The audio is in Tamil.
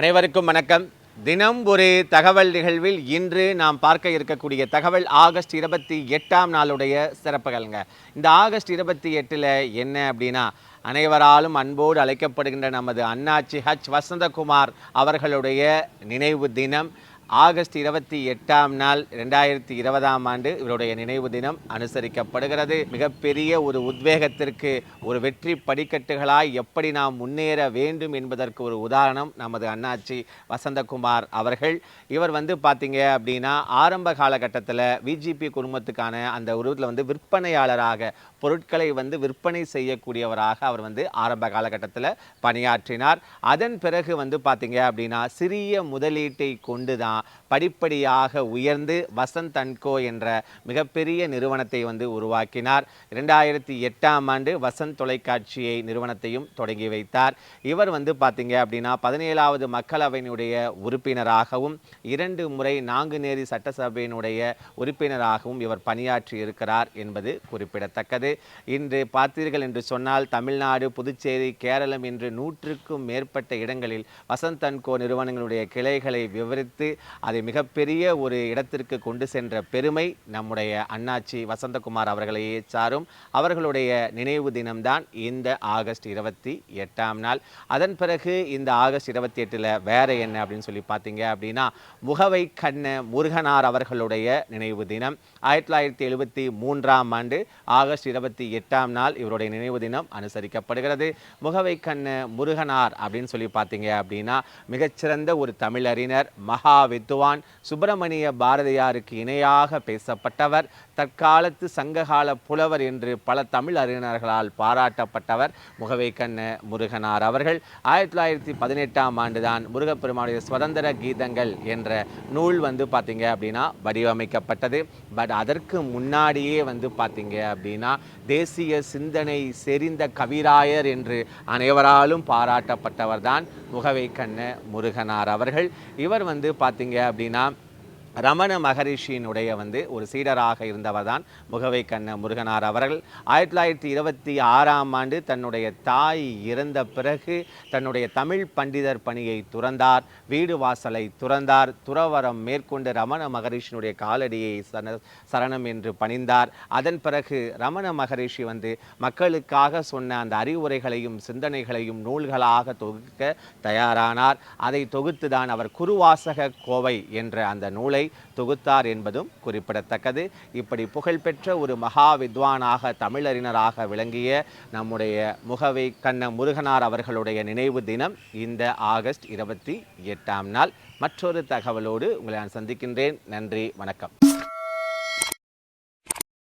அனைவருக்கும் வணக்கம். தினம் ஒரு தகவல் நிகழ்வில் இன்று நாம் பார்க்க இருக்கக்கூடிய தகவல் ஆகஸ்ட் 28ஆம் நாளுடைய சிறப்புகள்ங்க. இந்த ஆகஸ்ட் 28 என்ன அப்படின்னா, அனைவராலும் அன்போடு அழைக்கப்படுகின்ற நமது அண்ணாச்சி வசந்தகுமார் அவர்களுடைய நினைவு தினம். ஆகஸ்ட் 28ஆம் நாள் 2020ஆம் ஆண்டு இவருடைய நினைவு தினம் அனுசரிக்கப்படுகிறது. மிகப்பெரிய ஒரு உத்வேகத்திற்கு ஒரு வெற்றி படிக்கட்டுகளாய் எப்படி நாம் முன்னேற வேண்டும் என்பதற்கு ஒரு உதாரணம் நமது அண்ணாச்சி வசந்தகுமார் அவர்கள். இவர் பார்த்தீங்க அப்படின்னா ஆரம்ப காலகட்டத்தில் விஜிபி குடும்பத்துக்கான அந்த உருவத்தில் விற்பனையாளராக பொருட்களை விற்பனை செய்யக்கூடியவராக அவர் ஆரம்ப காலகட்டத்தில் பணியாற்றினார். அதன் பிறகு பார்த்தீங்க அப்படின்னா சிறிய முதலீட்டை கொண்டு தான் படிப்படியாக உயர்ந்து வசந்த் அண்ட் கோ என்ற மிகப்பெரிய நிறுவனத்தை உருவாக்கினார். 2008ஆம் ஆண்டு வசந்த் தொலைக்காட்சியை நிறுவனத்தையும் தொடங்கி வைத்தார். இவர் பார்த்தீங்க அப்படின்னா 17வது மக்களவையினுடைய உறுப்பினராகவும் 2 முறை நாங்குநேரி சட்டசபையினுடைய உறுப்பினராகவும் இவர் பணியாற்றி இருக்கிறார் என்பது குறிப்பிடத்தக்கது. இன்று பார்த்தீர்கள் என்று சொன்னால் தமிழ்நாடு, புதுச்சேரி, கேரளம் என்று 100க்கும் மேற்பட்ட இடங்களில் வசந்த் அண்ட் கோ நிறுவனங்களுடைய கிளைகளை விவரித்து அதை மிகப்பெரிய ஒரு இடத்திற்கு கொண்டு சென்ற பெருமை நம்முடைய அண்ணாச்சி வசந்தகுமார் அவர்களையே சாரும். அவர்களுடைய நினைவு தினம்தான் இந்த ஆகஸ்ட் 28ஆம் நாள். அதன் பிறகு இந்த ஆகஸ்ட் 28 வேற என்ன அப்படின்னு சொல்லி பார்த்தீங்க அப்படின்னா, முகவை கண்ண முருகனார் அவர்களுடைய நினைவு தினம். 1973ஆம் ஆண்டு ஆகஸ்ட் 28ஆம் நாள் இவருடைய நினைவு தினம் அனுசரிக்கப்படுகிறது. முகவை கண்ண முருகனார் அப்படின்னு சொல்லி பார்த்தீங்க அப்படின்னா மிகச்சிறந்த ஒரு தமிழறிஞர், மகா வித்துவான், சுப்பிரமணிய பாரதியாருக்கு இணையாக பேசப்பட்டவர், தற்காலத்து சங்ககால புலவர் என்று பல தமிழ் அறிஞர்களால் பாராட்டப்பட்டவர் முகவை கண்ண முருகனார் அவர்கள். 1918ஆம் ஆண்டுதான் முருகப்பெருமானுடைய சுதந்திர கீதங்கள் என்ற நூல் பார்த்தீங்க அப்படின்னா வடிவமைக்கப்பட்டது. பட் அதற்கு முன்னாடியே பார்த்தீங்க அப்படின்னா தேசிய சிந்தனை செறிந்த கவிராயர் என்று அனைவராலும் பாராட்டப்பட்டவர் தான் முகவை கண்ண முருகனார் அவர்கள். இவர் பார்த்தீங்க அப்படின்னா ரமண மகரிஷியினுடைய ஒரு சீடராக இருந்தவர் தான் முகவை கண்ண முருகனார் அவர்கள். 1926ஆம் ஆண்டு தன்னுடைய தாய் இறந்த பிறகு தன்னுடைய தமிழ் பண்டிதர் பணியை துறந்தார், வீடு வாசலை துறந்தார், துறவரம் மேற்கொண்டு ரமண மகரிஷியினுடைய காலடியை சரணம் என்று பணிந்தார். அதன் பிறகு ரமண மகரிஷி மக்களுக்காக சொன்ன அந்த அறிவுரைகளையும் சிந்தனைகளையும் நூல்களாக தொகுக்க தயாரானார். அதை தொகுத்து தான் அவர் குருவாசக கோவை என்ற அந்த நூலை தொகுத்தார் என்பதும் குறிப்பிடத்தக்கது. இப்படி புகழ்பெற்ற ஒரு மகா வித்வானாக தமிழறிஞராக விளங்கிய நம்முடைய முகவை கண்ண முருகனார் அவர்களுடைய நினைவு தினம் இந்த ஆகஸ்ட் 28ஆம் நாள். மற்றொரு தகவலோடு உங்களை நான் சந்திக்கின்றேன். நன்றி, வணக்கம்.